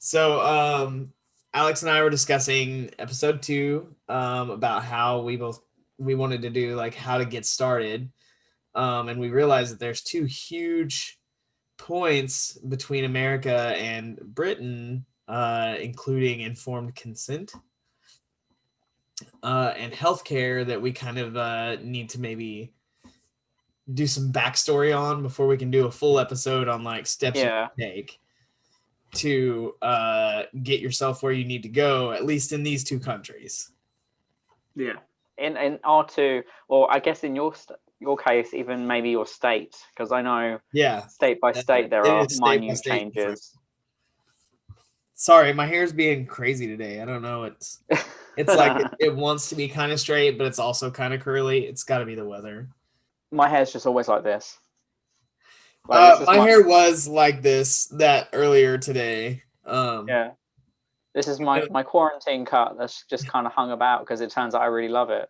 So, Alex and I were discussing episode 2 about how we wanted to do like how to get started. And we realized that there's two huge points between America and Britain, including informed consent and healthcare that we kind of need to maybe do some backstory on before we can do a full episode on like steps you Yeah. can take to get yourself where you need to go, at least in these two countries. Yeah. In R2, or I guess in your case, even maybe your state, because I know Yeah, state by state there it are is state by minute state different. changes. Sorry, my hair's being crazy today. I don't know. It's like it wants to be kind of straight, but it's also kind of curly. It's got to be the weather. My hair's just always like this. Like this is My hair was like that earlier today. Yeah. This is my quarantine cut that's just kind of hung about because it turns out I really love it.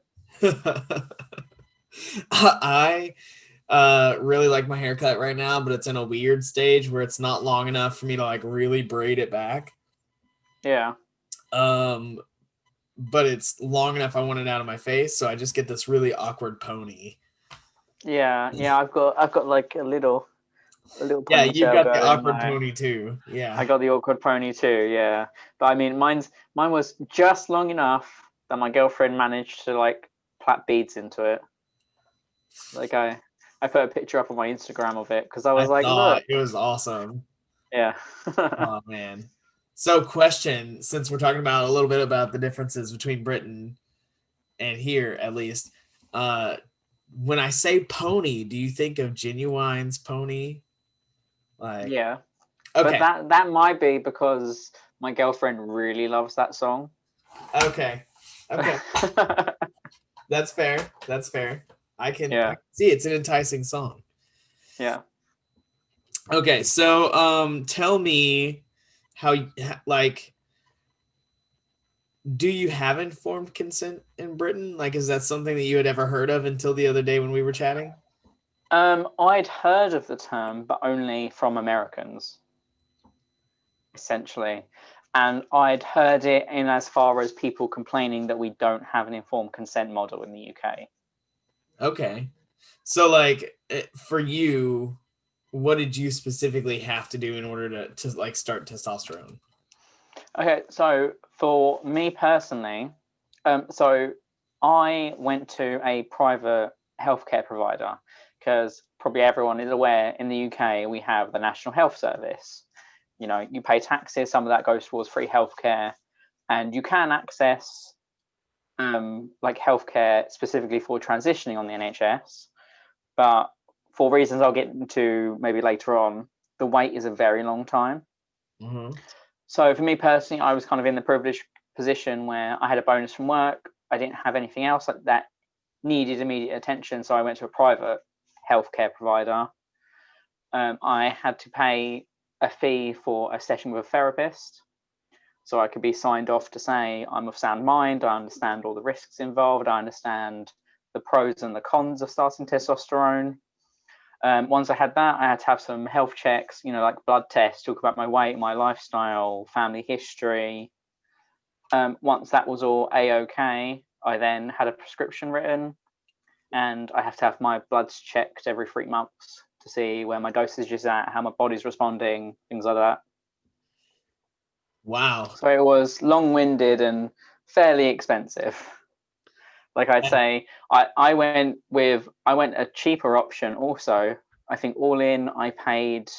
I really like my haircut right now, but it's in a weird stage where it's not long enough for me to like really braid it back. Yeah. But it's long enough I want it out of my face, so I just get this really awkward pony. Yeah, I've got like a little Yeah, you've got the going awkward there. pony too. Yeah. I got the awkward pony too, yeah. But I mean mine was just long enough that my girlfriend managed to like plait beads into it. Like I put a picture up on my Instagram of it because I was like, look. It was awesome. Yeah. Oh man. So question, since we're talking about a little bit about the differences between Britain and here at least, when I say pony, do you think of Genuine's Pony? Like Yeah. Okay. But that might be because my girlfriend really loves that song. Okay. That's fair. I can see it's an enticing song. Yeah. Okay, so tell me how like do you have informed consent in Britain? Like, is that something that you had ever heard of until the other day when we were chatting? I'd heard of the term, but only from Americans, essentially. And I'd heard it in as far as people complaining that we don't have an informed consent model in the UK. Okay. So, like, for you, what did you specifically have to do in order to like start testosterone? Okay, so for me personally, so I went to a private healthcare provider because probably everyone is aware in the UK we have the National Health Service. You know, you pay taxes, some of that goes towards free healthcare, and you can access like healthcare specifically for transitioning on the NHS. But for reasons I'll get into maybe later on, the wait is a very long time. Mm-hmm. So for me personally, I was kind of in the privileged position where I had a bonus from work. I didn't have anything else like that needed immediate attention. So I went to a private healthcare provider. I had to pay a fee for a session with a therapist. So I could be signed off to say I'm of sound mind. I understand all the risks involved. I understand the pros and the cons of starting testosterone. Once I had that, I had to have some health checks, you know, like blood tests, talk about my weight, my lifestyle, family history. Once that was all A-OK, I then had a prescription written, and I have to have my bloods checked every 3 months to see where my dosage is at, how my body's responding, things like that. Wow. So it was long-winded and fairly expensive. Like I'd say, I went a cheaper option also. I think all in I paid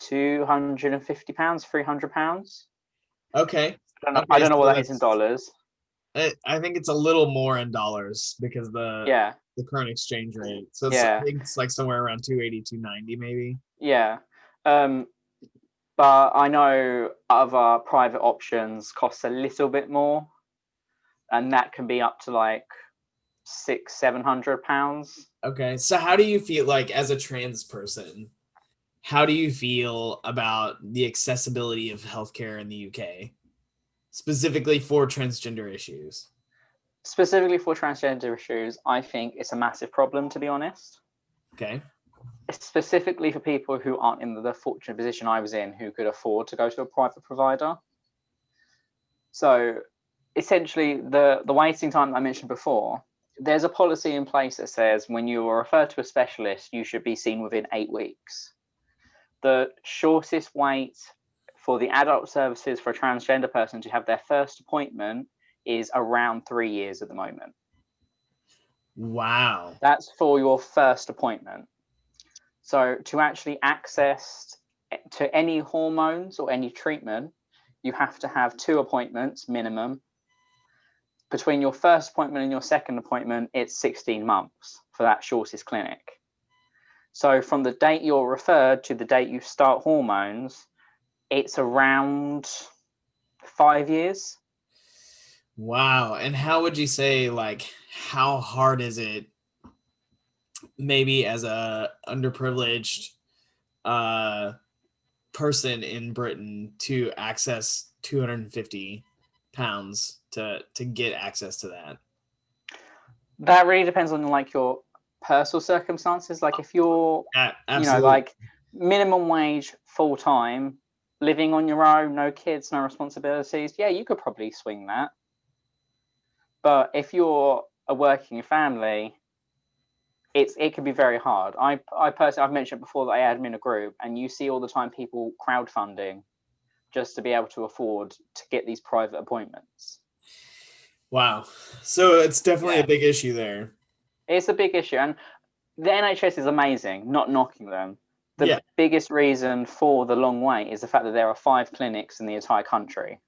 £250, £300. Okay. I don't know what that is in dollars. I think it's a little more in dollars because the current exchange rate. So I think it's like somewhere around 280, 290 maybe. Yeah. But I know other private options cost a little bit more, and that can be up to like £600-700. Okay. So how do you feel like as a trans person? How do you feel about the accessibility of healthcare in the UK, specifically for transgender issues? Specifically for transgender issues, I think it's a massive problem, to be honest. Okay. Specifically for people who aren't in the fortunate position I was in, who could afford to go to a private provider. So essentially, the waiting time that I mentioned before, there's a policy in place that says when you are referred to a specialist, you should be seen within 8 weeks. The shortest wait for the adult services for a transgender person to have their first appointment is around 3 years at the moment. Wow. That's for your first appointment. So to actually access to any hormones or any treatment, you have to have 2 appointments minimum. Between your first appointment and your second appointment, it's 16 months for that shortest clinic. So from the date you're referred to the date you start hormones, it's around 5 years. Wow. And how would you say, like, how hard is it maybe as a underprivileged person in Britain to access 250 pounds to get access to that? That really depends on like your personal circumstances. Like if you're, Absolutely. like minimum wage, full time, living on your own, no kids, no responsibilities, yeah, you could probably swing that. But if you're a working family, it can be very hard. I personally, I've mentioned before that I admin a group, and you see all the time people crowdfunding just to be able to afford to get these private appointments. Wow. So it's definitely a big issue there. It's a big issue, and the NHS is amazing, not knocking them. The biggest reason for the long wait is the fact that there are 5 clinics in the entire country.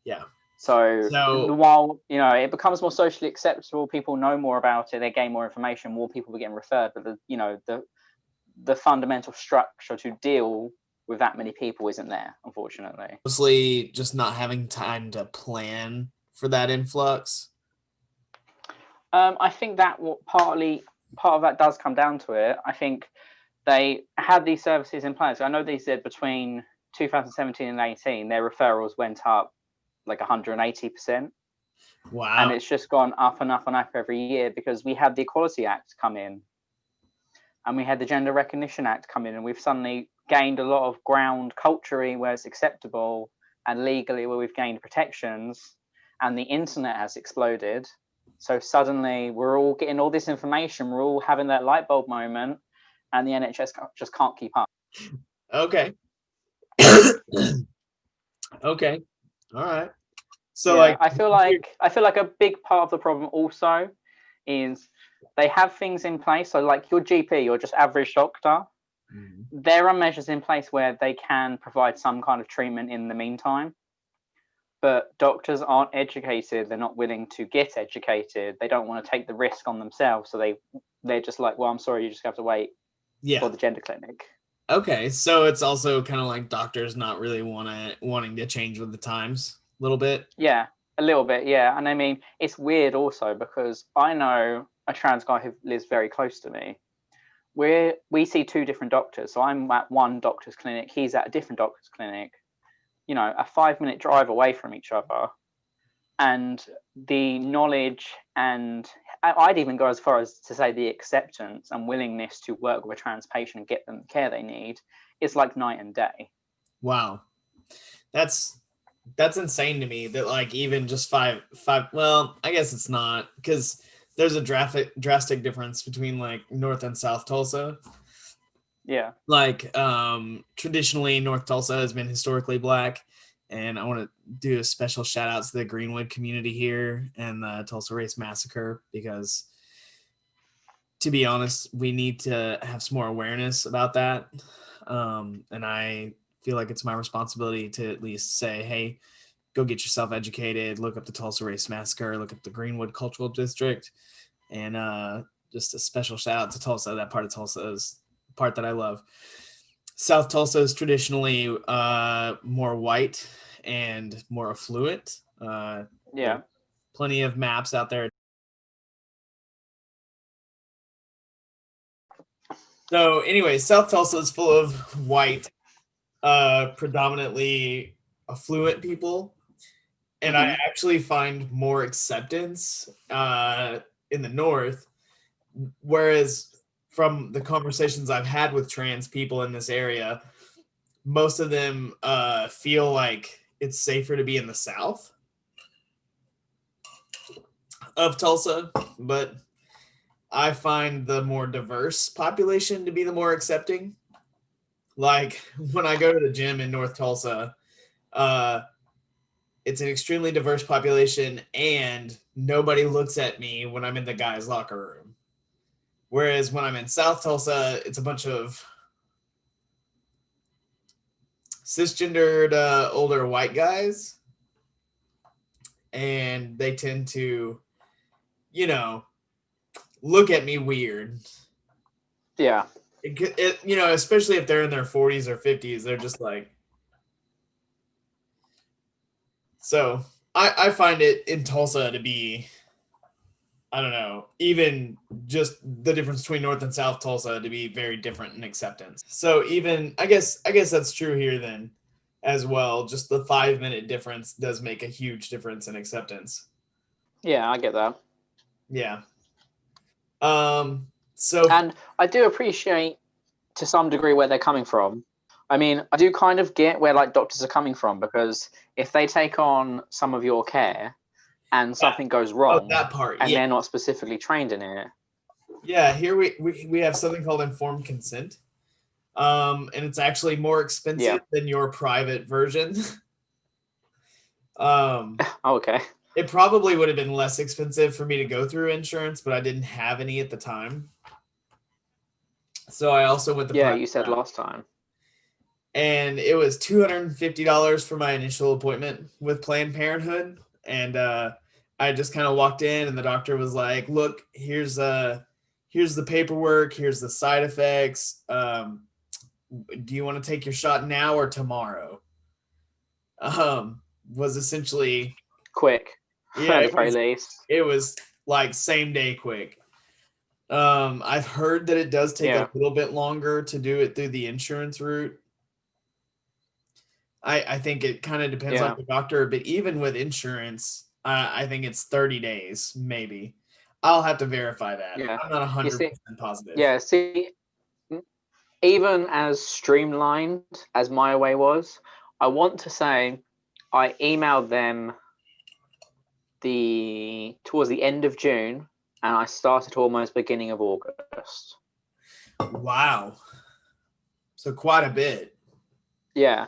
Yeah. So while, it becomes more socially acceptable, people know more about it, they gain more information, more people are getting referred, but the fundamental structure to deal with that many people isn't there, unfortunately. Mostly just not having time to plan for that influx. I think that part of that does come down to it. I think they had these services in place. I know they said between 2017 and 18, their referrals went up like 180%. Wow. And it's just gone up and up and up every year because we had the Equality Act come in and we had the Gender Recognition Act come in, and we've suddenly gained a lot of ground culturally where it's acceptable and legally where we've gained protections, and the internet has exploded. So suddenly we're all getting all this information, we're all having that light bulb moment, and the NHS just can't keep up. Okay. Okay. All right. So I feel like a big part of the problem also is they have things in place. So like your GP, your just average doctor, there are measures in place where they can provide some kind of treatment in the meantime. But doctors aren't educated. They're not willing to get educated. They don't want to take the risk on themselves. So they're just like, well, I'm sorry, you just have to wait for the gender clinic. Okay. So it's also kind of like doctors not really wanting to change with the times a little bit. Yeah, a little bit. Yeah. And I mean, it's weird also because I know a trans guy who lives very close to me. We see 2 different doctors. So I'm at one doctor's clinic. He's at a different doctor's clinic, a 5-minute drive away from each other. And the knowledge, and I'd even go as far as to say the acceptance and willingness to work with a trans patient and get them the care they need is like night and day. Wow. That's insane to me that like even just five, well, I guess it's not, because there's a drastic difference between like North and South Tulsa. Yeah. Like traditionally North Tulsa has been historically Black, and I want to do a special shout out to the Greenwood community here and the Tulsa Race Massacre, because to be honest, we need to have some more awareness about that. And I feel like it's my responsibility to at least say, hey, go get yourself educated, look up the Tulsa Race Massacre, look up the Greenwood Cultural District, and just a special shout out to Tulsa. That part of Tulsa is the part that I love. South Tulsa is traditionally more white and more affluent. Yeah. Plenty of maps out there. So anyway, South Tulsa is full of white, predominantly affluent people. And I actually find more acceptance in the North, whereas from the conversations I've had with trans people in this area, most of them feel like it's safer to be in the south of Tulsa, but I find the more diverse population to be the more accepting. Like when I go to the gym in North Tulsa, uh, it's an extremely diverse population, and nobody looks at me when I'm in the guys' locker room. Whereas when I'm in South Tulsa, it's a bunch of cisgendered older white guys, and they tend to, you know, look at me weird. Yeah. Especially if they're in their 40s or 50s, they're just like. So I find it in Tulsa to be, I don't know, even just the difference between North and South Tulsa to be very different in acceptance. So even I guess that's true here then as well. Just the 5 minute difference does make a huge difference in acceptance. Yeah, I get that. Yeah. So And I do appreciate to some degree where they're coming from. I mean, I do kind of get where like doctors are coming from, because if they take on some of your care and yeah. something goes Oh, wrong that part. and Yeah. they're not specifically trained in it. Yeah, here we have something called informed consent. And it's actually more Yeah. expensive than your private version. um Okay. It probably would have been less expensive for me to go through insurance, but I didn't have any at the time. So I also went the Yeah, private you said route. last time. And it was $250 for my initial appointment with Planned Parenthood. And I just kind of walked in, and the doctor was like, "Look, here's the paperwork, here's the side effects. Do you want to take your shot now or tomorrow?" Was essentially, Quick, yeah, at the very least. it was like same day quick. I've heard that it does take a Yeah. little bit longer to do it through the insurance route. I think it kind of depends on Yeah. the doctor, but even with insurance, I think it's 30 days, maybe. I'll have to verify that. Yeah. I'm not You see, 100% positive. yeah, see, even as streamlined as my way was, I want to say I emailed them towards the end of June, and I started almost beginning of August. Wow. So quite a bit. Yeah.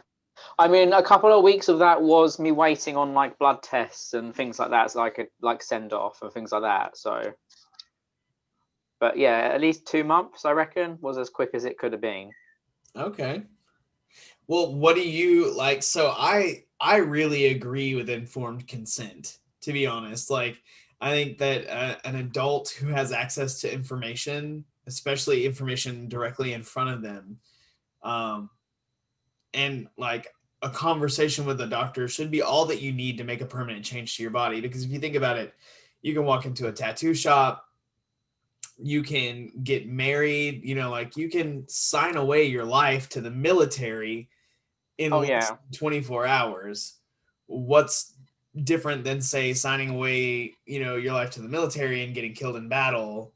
I mean, a couple of weeks of that was me waiting on like blood tests and things like that, so I could like send off and things like that. So, but yeah, at least 2 months, I reckon, was as quick as it could have been. Okay. Well, what do you like? So I really agree with informed consent, to be honest. Like, I think that an adult who has access to information, especially information directly in front of them, um, and like a conversation with a doctor should be all that you need to make a permanent change to your body. Because if you think about it, you can walk into a tattoo shop, you can get married, like you can sign away your life to the military in Oh less yeah, than 24 hours. What's different than, say, signing away, your life to the military and getting killed in battle,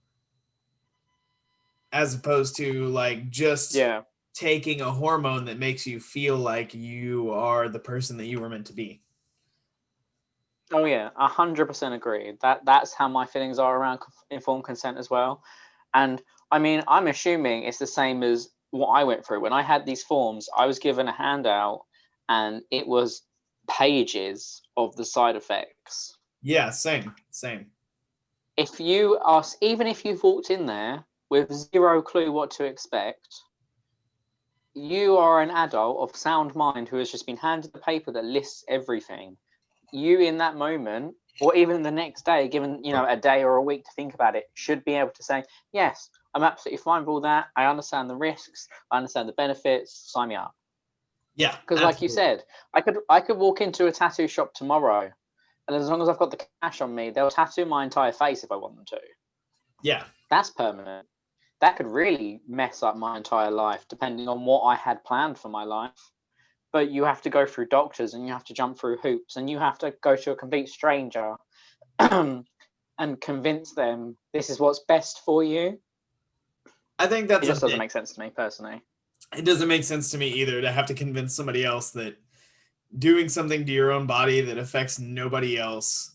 as opposed to like just yeah. taking a hormone that makes you feel like you are the person that you were meant to be. Oh yeah, 100% agree. That's how my feelings are around informed consent as well. And I mean, I'm assuming it's the same as what I went through. When I had these forms, I was given a handout, and it was pages of the side effects. Yeah, same. If you ask, even if you've walked in there with zero clue what to expect, you are an adult of sound mind who has just been handed the paper that lists everything. You in that moment, or even the next day, given a day or a week to think about it, should be able to say, yes, I'm absolutely fine with all that. I understand the risks, I understand the benefits, sign me up. Yeah, Because like you absolutely. said, I could walk into a tattoo shop tomorrow, and as long as I've got the cash on me, they'll tattoo my entire face if I want them to. Yeah. That's permanent. That could really mess up my entire life, depending on what I had planned for my life. But you have to go through doctors, and you have to jump through hoops, and you have to go to a complete stranger and convince them this is what's best for you. I think It that's a just doesn't bit. make sense to me personally. It doesn't make sense to me either to have to convince somebody else that doing something to your own body that affects nobody else.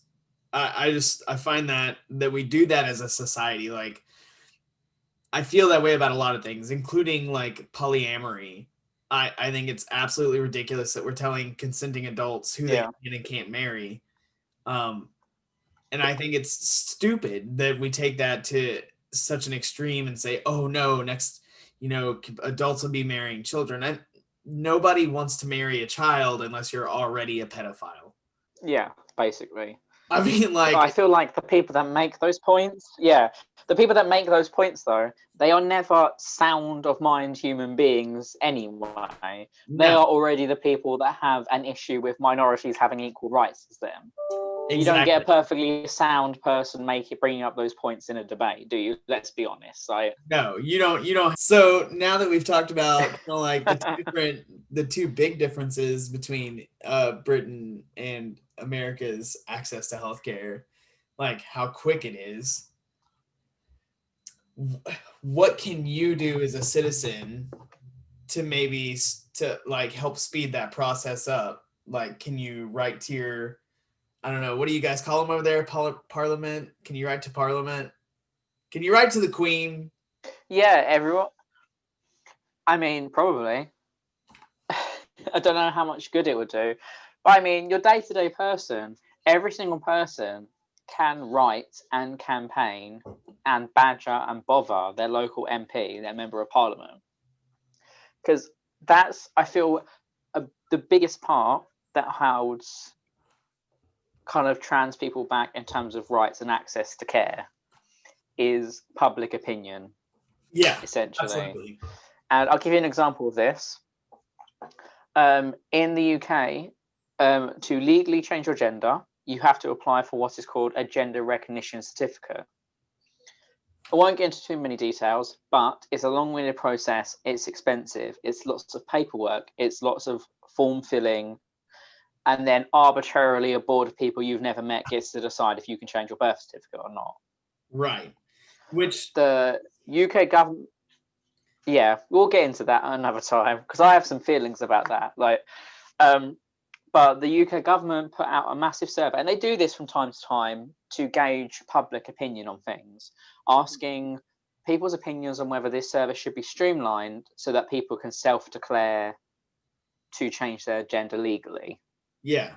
I find that we do that as a society. Like, I feel that way about a lot of things, including like polyamory. I think it's absolutely ridiculous that we're telling consenting adults who they Yeah. can and can't marry. Um, and I think it's stupid that we take that to such an extreme and say, oh no, next, adults will be marrying children. Nobody wants to marry a child unless you're already a pedophile. Yeah, basically. I mean, But I like, feel like the people that make those points, yeah, the people that make those points, though, they are never sound of mind human beings anyway. They no, are already the people that have an issue with minorities having equal rights as them. You don't get a exactly. perfectly sound person bringing up those points in a debate, do you? Let's be honest. No, you don't. You don't. So now that we've talked about like the two big differences between Britain and America's access to healthcare, like how quick it is, what can you do as a citizen to maybe to like help speed that process up? Like, can you write to your, I don't know, what do you guys call them over there? Parliament? Can you write to Parliament? Can you write to the Queen? Yeah, everyone. I mean, probably. I don't know how much good it would do. But I mean, your day to day person, every single person can write and campaign and badger and bother their local MP, their member of parliament. Because that's, I feel, the biggest part that holds kind of trans people back in terms of rights and access to care is public opinion, Yeah, essentially. absolutely. And I'll give you an example of this. In the UK, to legally change your gender, you have to apply for what is called a gender recognition certificate. I won't get into too many details, but it's a long-winded process. It's expensive. It's lots of paperwork. It's lots of form filling. And then arbitrarily a board of people you've never met gets to decide if you can change your birth certificate or not. Right. Which The UK government, yeah, we'll get into that another time because I have some feelings about that. But the UK government put out a massive survey, and they do this from time to time to gauge public opinion on things, asking people's opinions on whether this service should be streamlined so that people can self-declare to change their gender legally. yeah.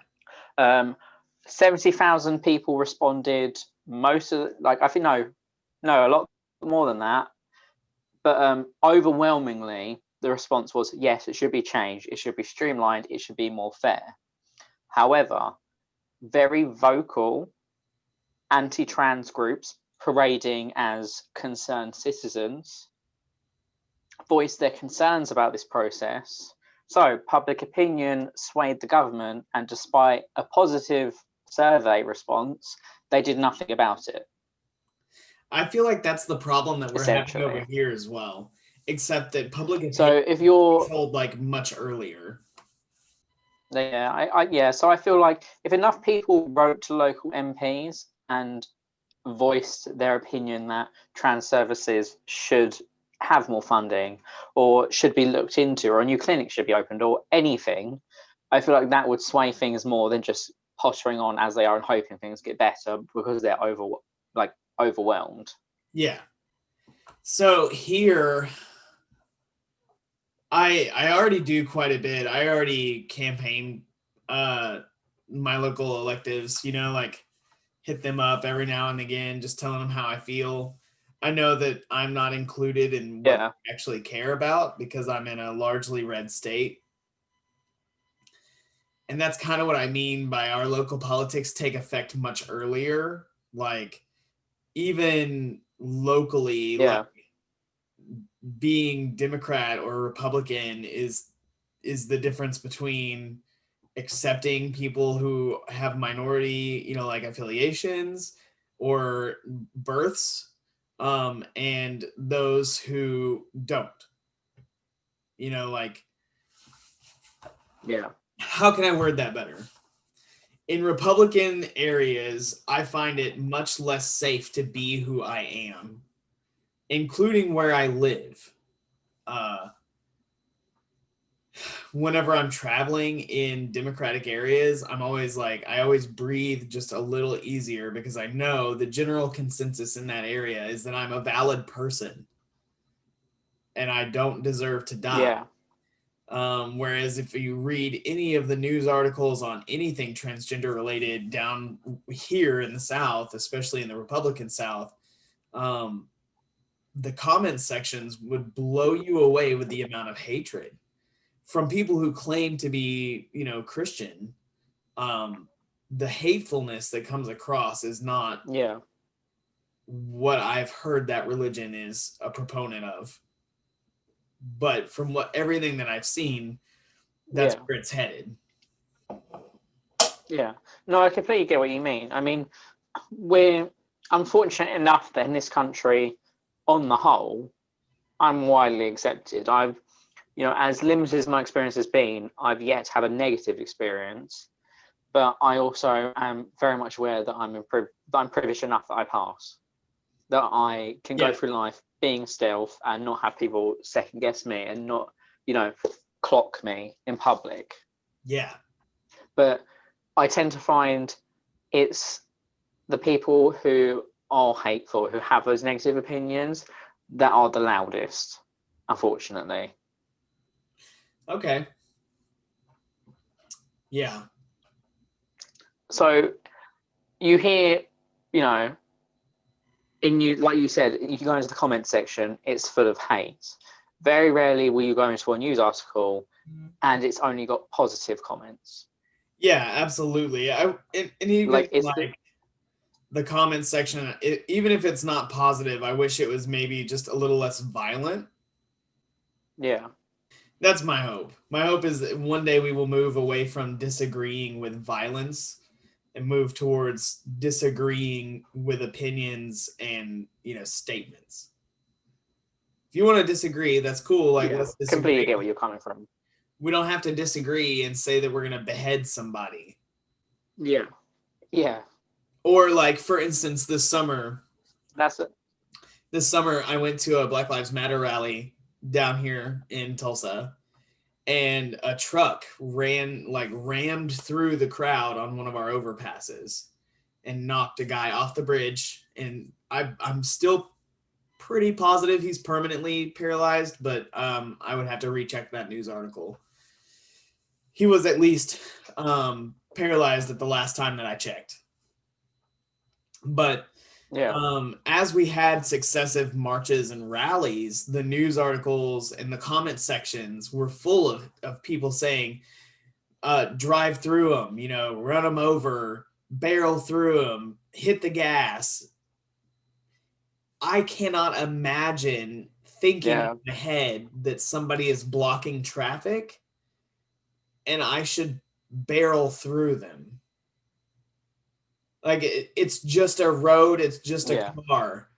70,000 people responded. Most of, I think, no, a lot more than that. But overwhelmingly, the response was yes, it should be changed. It should be streamlined. It should be more fair. However, very vocal anti-trans groups parading as concerned citizens voiced their concerns about this process. So public opinion swayed the government, and despite a positive survey response, they did nothing about it. I feel like that's the problem that we're having over Essentially. here as well, except that public opinion So if you're, is told like much earlier. yeah, so I feel like if enough people wrote to local MPs and voiced their opinion that trans services should have more funding or should be looked into, or a new clinic should be opened, or anything, I feel like that would sway things more than just pottering on as they are and hoping things get better because they're overwhelmed. Yeah. So here, I already do quite a bit. I already campaign my local electives, like hit them up every now and again, just telling them how I feel. I know that I'm not included in what Yeah. I actually care about because I'm in a largely red state. And that's kind of what I mean by our local politics take effect much earlier. Like, even locally, Yeah. like being Democrat or Republican is the difference between accepting people who have minority, like affiliations or births, and those who don't. Like, Yeah. how can I word that better? In Republican areas, I find it much less safe to be who I am, including where I live. whenever I'm traveling in Democratic areas, I'm always like, I always breathe just a little easier because I know the general consensus in that area is that I'm a valid person and I don't deserve to die. Yeah. Whereas if you read any of the news articles on anything transgender related down here in the South, especially in the Republican South, um, the comment sections would blow you away with the amount of hatred from people who claim to be, Christian. The hatefulness that comes across is not Yeah. what I've heard that religion is a proponent of. But from everything that I've seen, that's Yeah. where it's headed. Yeah. No, I completely get what you mean. I mean, we're unfortunate enough that in this country, on the whole, I'm widely accepted. As limited as my experience has been, I've yet had a negative experience, but I also am very much aware that I'm privileged enough that I pass, that I can go Yeah. through life being stealth and not have people second guess me and not, clock me in public. Yeah. But I tend to find it's the people who are hateful, who have those negative opinions, that are the loudest, unfortunately. Okay. Yeah. So you hear, you know, like you said, you go into the comment section, it's full of hate. Very rarely will you go into a news article and it's only got positive comments. Yeah, absolutely. And even Like it's like the comment section, even if it's not positive, I wish it was maybe just a little less violent. yeah, That's my hope. My hope is that one day we will move away from disagreeing with violence and move towards disagreeing with opinions and, statements. If you want to disagree, that's cool. Like, yeah, let's disagree. completely get where you're coming from. We don't have to disagree and say that we're going to behead somebody. Yeah, yeah, Or like, for instance, that's it. this summer I went to a Black Lives Matter rally down here in Tulsa, and a truck rammed through the crowd on one of our overpasses and knocked a guy off the bridge. And I'm still pretty positive he's permanently paralyzed, but I would have to recheck that news article. He was at least paralyzed at the last time that I checked. But Yeah, as we had successive marches and rallies, the news articles and the comment sections were full of people saying, drive through them, run them over, barrel through them, hit the gas. I cannot imagine thinking yeah, in my head that somebody is blocking traffic and I should barrel through them. Like it's just a road, it's just a yeah, car.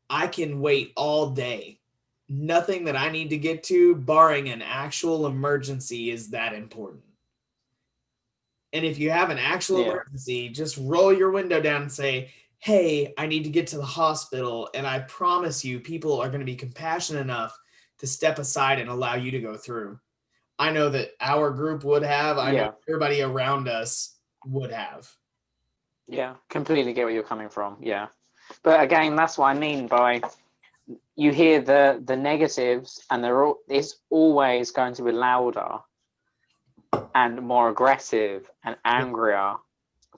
I can wait all day. Nothing that I need to get to, barring an actual emergency, is that important. And if you have an actual yeah, emergency, just roll your window down and say, hey, I need to get to the hospital. And I promise you, people are going to be compassionate enough to step aside and allow you to go through. I know that our group would have. I know yeah, everybody around us would have. yeah. Completely get where you're coming from. Yeah, but again, that's what I mean by you hear the negatives, and it's always going to be louder and more aggressive and angrier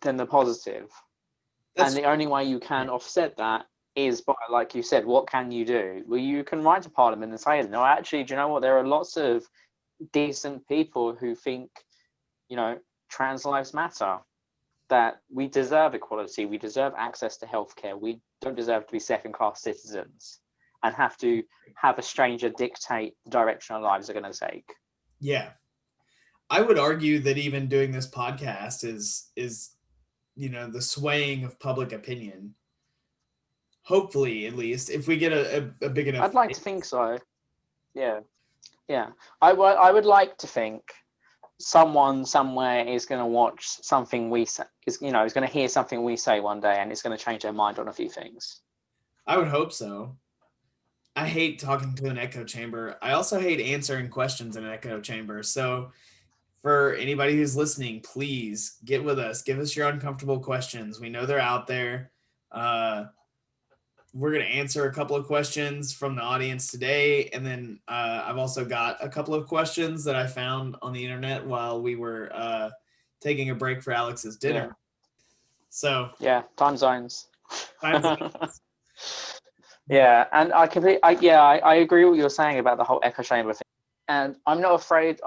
than the positive. And That's the only way you can offset that is by, like you said, what can you do? Well, you can write to Parliament and say, no, actually, do you know what? There are lots of decent people who think, trans lives matter, that we deserve equality, we deserve access to healthcare, we don't deserve to be second-class citizens and have to have a stranger dictate the direction our lives are going to take. yeah. I would argue that even doing this podcast is the swaying of public opinion. Hopefully, at least, if we get a big enough I'd like to think so. Yeah. Yeah. I would like to think someone somewhere is going to watch something we say, is going to hear something we say one day, and it's going to change their mind on a few things. I would hope so. I hate talking to an echo chamber. I also hate answering questions in an echo chamber. So for anybody who's listening, please get with us. Give us your uncomfortable questions. We know they're out there. Uh, we're going to answer a couple of questions from the audience today. And then I've also got a couple of questions that I found on the internet while we were taking a break for Alex's dinner. Yeah. So, yeah, time zones. time zones. Yeah, and I agree with what you're saying about the whole echo chamber thing. And I'm not afraid.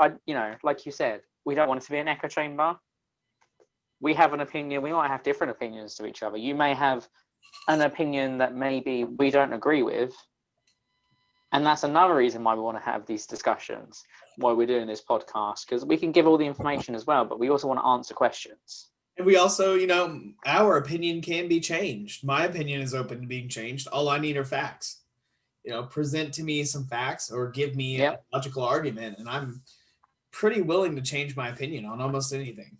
Like you said, we don't want it to be an echo chamber. We have an opinion. We might have different opinions to each other. You may have an opinion that maybe we don't agree with, and that's another reason why we want to have these discussions, why we're doing this podcast, because we can give all the information as well, but we also want to answer questions. And we also, our opinion can be changed. My opinion is open to being changed. All I need are facts. Present to me some facts or give me a logical argument, and I'm pretty willing to change my opinion on almost anything.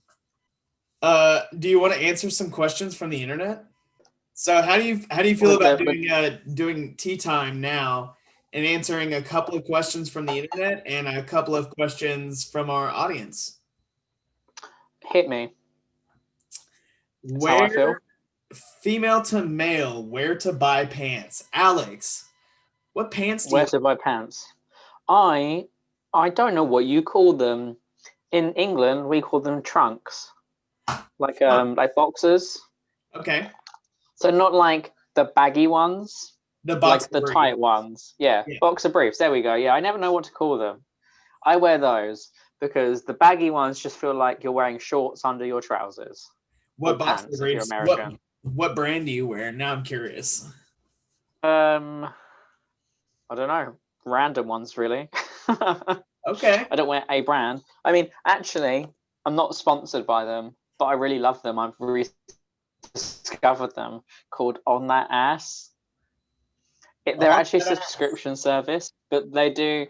Do you want to answer some questions from the internet? So how do you feel about doing tea time now and answering a couple of questions from the internet and a couple of questions from our audience? Hit me. That's how I feel. Female to male, where to buy pants? Alex, what pants do you? Where to buy pants? I don't know what you call them. In England, we call them trunks, like boxers. Okay. So not like the baggy ones, like the briefs. tight ones. Yeah, boxer briefs. There we go. Yeah, I never know what to call them. I wear those because the baggy ones just feel like you're wearing shorts under your trousers. What boxer briefs? If you're American. What brand do you wear? Now I'm curious. I don't know. Random ones, really. Okay. I don't wear a brand. I mean, actually, I'm not sponsored by them, but I really love them. I've rediscovered them, called On That Ass. They're actually a subscription service, but they do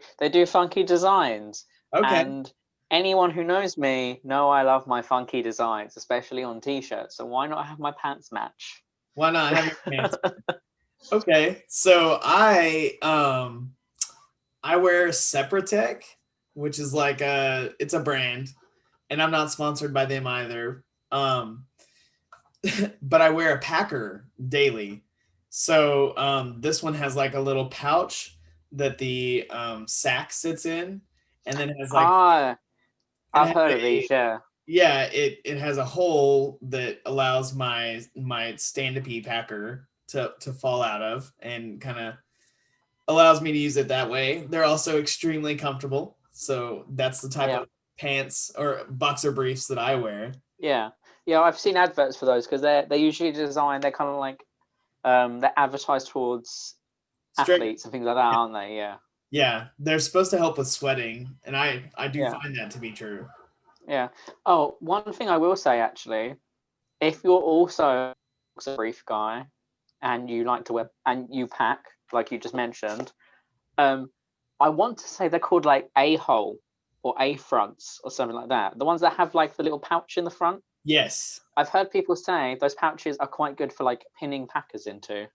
funky designs. Okay. And anyone who knows me know I love my funky designs, especially on t-shirts. So why not have my pants match? Why not have your pants? Okay, so I wear Sepratech, which is like it's a brand, and I'm not sponsored by them either. But I wear a Packer daily. So this one has like a little pouch that the sack sits in, and then it has like I've heard of these, yeah. Yeah, it has a hole that allows my stand-up-y Packer to fall out of, and kind of allows me to use it that way. They're also extremely comfortable. So that's the type of pants or boxer briefs that I wear. Yeah. Yeah, I've seen adverts for those because they're usually designed, they're kind of like they're advertised towards athletes and things like that, aren't they? Yeah. Yeah, they're supposed to help with sweating, and I do find that to be true. Yeah. Oh, one thing I will say, actually, if you're also a brief guy and you like to wear and you pack, like you just mentioned, I want to say they're called like A-hole or A-fronts or something like that. The ones that have like the little pouch in the front. Yes. I've heard people say those pouches are quite good for like pinning packers into.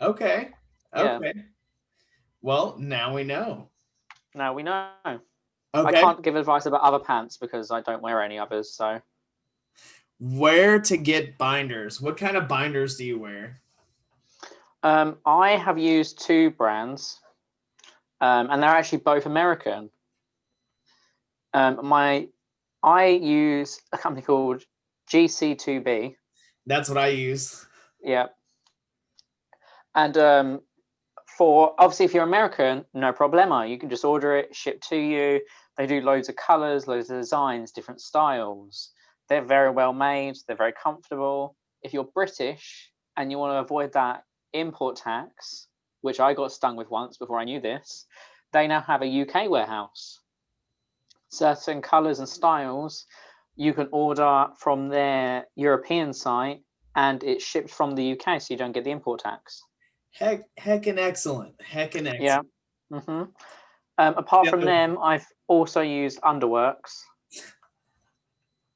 Okay. Okay. Yeah. Well, now we know. Now we know. Okay. I can't give advice about other pants because I don't wear any others. So, where to get binders? What kind of binders do you wear? I have used two brands, and they're actually both American. I use a company called GC2B. That's what I use. Yeah. And for obviously, if you're American, no problema. You can just order it, shipped to you. They do loads of colors, loads of designs, different styles. They're very well made. They're very comfortable. If you're British and you want to avoid that import tax, which I got stung with once before I knew this, they now have a UK warehouse. Certain colors and styles you can order from their European site, and it's shipped from the UK, so you don't get the import tax. Heckin' excellent. Heckin' excellent. Yeah. Mm-hmm. Apart from them, I've also used Underworks,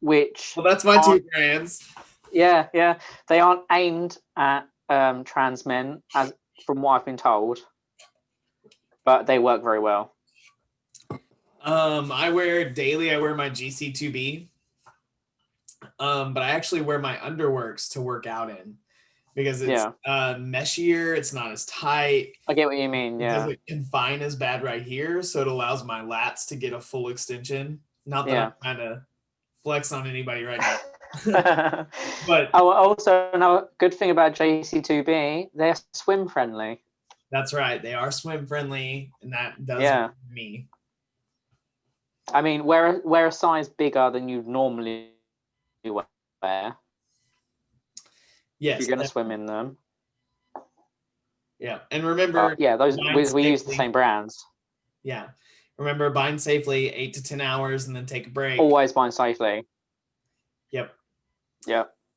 which... Well, that's my two brands. Yeah, yeah. They aren't aimed at trans men, as from what I've been told, but they work very well. I wear daily. I wear my GC2B, but I actually wear my underworks to work out in because it's meshier. It's not as tight. I get what you mean. It Yeah. doesn't confine as bad right here, so it allows my lats to get a full extension. Not that I'm trying to flex on anybody right now. But also another good thing about JC2B, they're swim friendly. That's right. They are swim friendly, and that does me. I mean, wear a size bigger than you'd normally wear. Yes, if you're going to swim in them. Yeah, and remember, those we use the same brands. Yeah, remember, bind safely 8 to 10 hours, and then take a break. Always bind safely. Yep.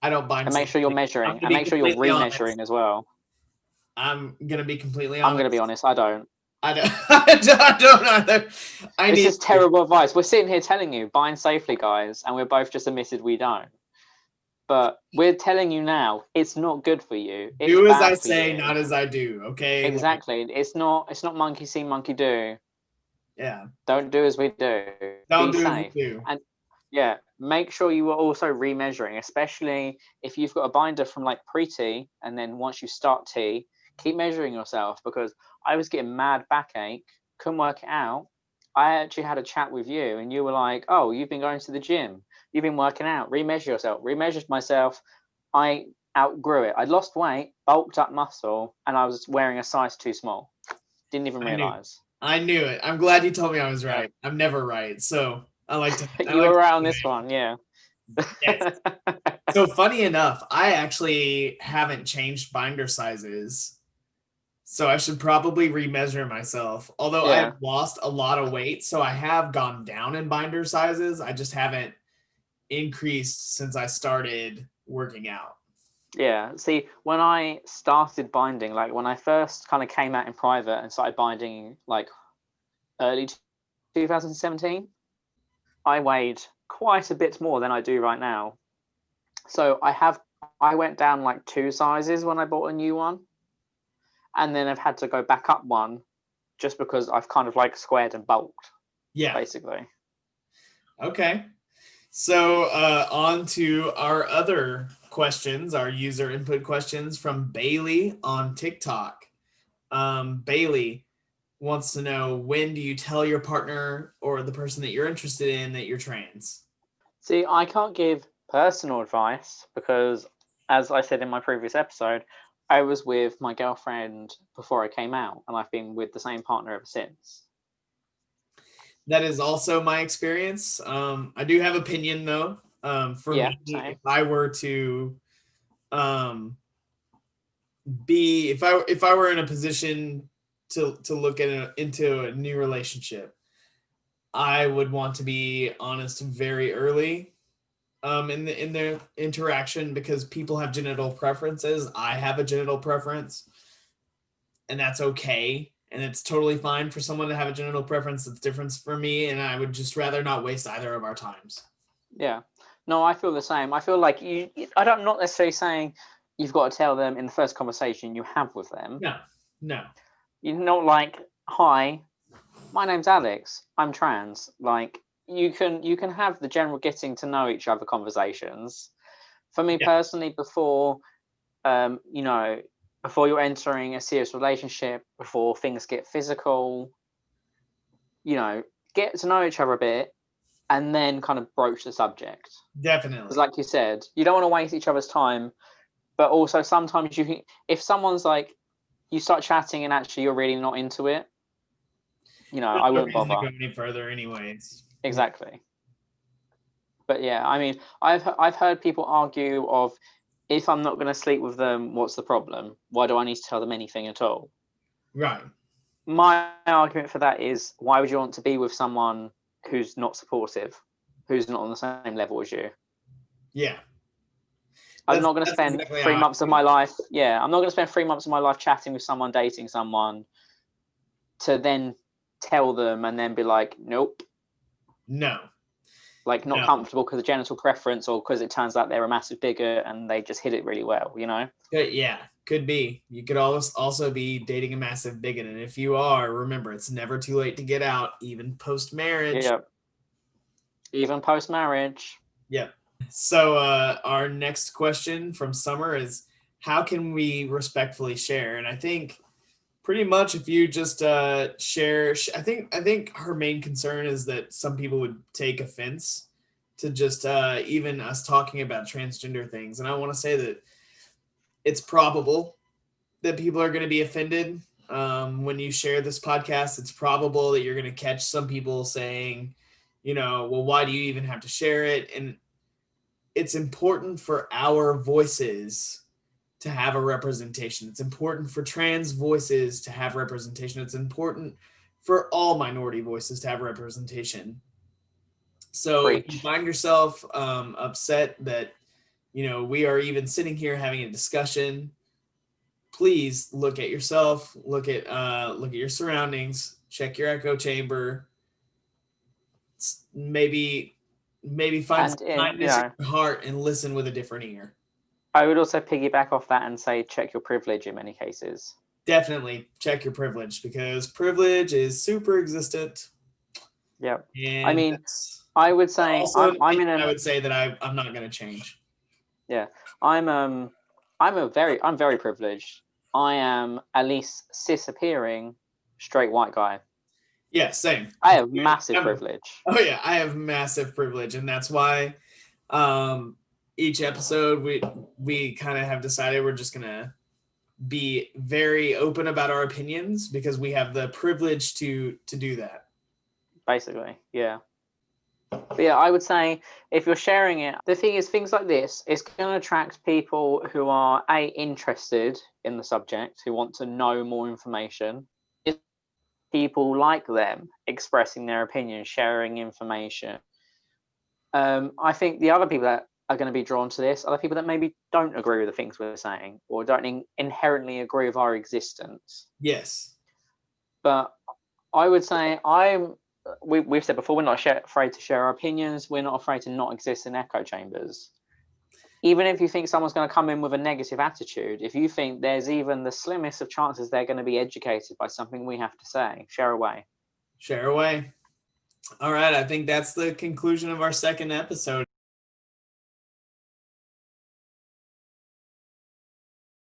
I don't bind. And make sure you're measuring, and make sure you're remeasuring as well. I'm gonna be completely honest. I'm gonna be honest. I don't. I don't either. This is terrible advice. We're sitting here telling you bind safely, guys, and we're both just admitted we don't. But we're telling you now, it's not good for you. It's do as I say, not as I do. Okay. Exactly. It's not monkey see, monkey do. Yeah. Don't do as we do. Don't be do safe. as we do. And make sure you are also remeasuring, especially if you've got a binder from like pre-T, and then once you start T, keep measuring yourself, because I was getting mad backache, couldn't work it out. I actually had a chat with you, and you were like, "Oh, you've been going to the gym, you've been working out. Remeasure yourself." Remeasured myself. I outgrew it. I lost weight, bulked up muscle, and I was wearing a size too small. Didn't even realize. I knew it. I'm glad you told me I was right. I'm never right, so I like to. You were right on this one, yeah. Yes. So funny enough, I actually haven't changed binder sizes. So I should probably remeasure myself. Although I've lost a lot of weight, so I have gone down in binder sizes. I just haven't increased since I started working out. Yeah. See, when I started binding, like when I first kind of came out in private and started binding like early 2017, I weighed quite a bit more than I do right now. So I went down like 2 sizes when I bought a new one. And then I've had to go back up one just because I've kind of like squared and bulked. Yeah. Basically. Okay. So on to our other questions, our user input questions from Bailey on TikTok. Bailey wants to know, when do you tell your partner or the person that you're interested in that you're trans? See, I can't give personal advice because, as I said in my previous episode, I was with my girlfriend before I came out, and I've been with the same partner ever since. That is also my experience. I do have opinion though. For me, if I were to if I were in a position to look at into a new relationship, I would want to be honest very early in the interaction, because people have genital preferences. I have a genital preference, and that's okay. And it's totally fine for someone to have a genital preference that's different from me, and I would just rather not waste either of our times. Yeah. No, I feel the same. I feel like I'm not necessarily saying you've got to tell them in the first conversation you have with them. No. You're not like, "Hi, my name's Alex. I'm trans." Like, you can have the general getting to know each other conversations. For me personally, before before you're entering a serious relationship, before things get physical, get to know each other a bit, and then kind of broach the subject. Definitely. Because like you said, you don't want to waste each other's time, but also sometimes if someone's like, you start chatting and actually you're really not into it, I wouldn't bother. To go any further anyways. Exactly. But yeah, I mean, I've heard people argue of, if I'm not going to sleep with them, what's the problem? Why do I need to tell them anything at all? Right. My argument for that is, why would you want to be with someone who's not supportive, who's not on the same level as you? Yeah. I'm not going to spend 3 months of my life. Yeah, I'm not going to spend 3 months of my life chatting with someone, dating someone, to then tell them and then be like, nope. No. Like, not comfortable because of genital preference, or because it turns out they're a massive bigot and they just hit it really well, Yeah. Could be. You could also be dating a massive bigot. And if you are, remember, it's never too late to get out, even post-marriage. Yeah. Even post-marriage. Yep. So our next question from Summer is, how can we respectfully share? And I think pretty much if you just share, I think her main concern is that some people would take offense to just even us talking about transgender things. And I want to say that it's probable that people are going to be offended when you share this podcast. It's probable that you're going to catch some people saying, well, why do you even have to share it? And it's important for our voices to have a representation. It's important for trans voices to have representation. It's important for all minority voices to have representation. So if you Preach. find yourself upset that, we are even sitting here having a discussion, please look at yourself, look at your surroundings, check your echo chamber, maybe find And some kindness in yeah, your heart and listen with a different ear. I would also piggyback off that and say check your privilege in many cases. Definitely check your privilege, because privilege is super existent. Yeah. I And mean, that's I would say also an I'm in opinion I a would say that I'm not going to change. yeah. I'm very privileged. I am at least cis appearing straight white guy. Yeah, same. I have massive I'm- privilege. oh yeah, I have massive privilege, and that's why um, each episode we kind of have decided we're just gonna be very open about our opinions, because we have the privilege to do that. Basically, yeah. But yeah, I would say if you're sharing it, the thing is, things like this, it's going to attract people who are interested in the subject, who want to know more information. It's people like them expressing their opinion, sharing information. I think the other people that are going to be drawn to this are the people that maybe don't agree with the things we're saying, or don't inherently agree with our existence. Yes. But I would say we've said before, we're not afraid to share our opinions. We're not afraid to not exist in echo chambers. Even if you think someone's going to come in with a negative attitude, if you think there's even the slimmest of chances they're going to be educated by something we have to say, share away. Share away. All right, I think that's the conclusion of our second episode.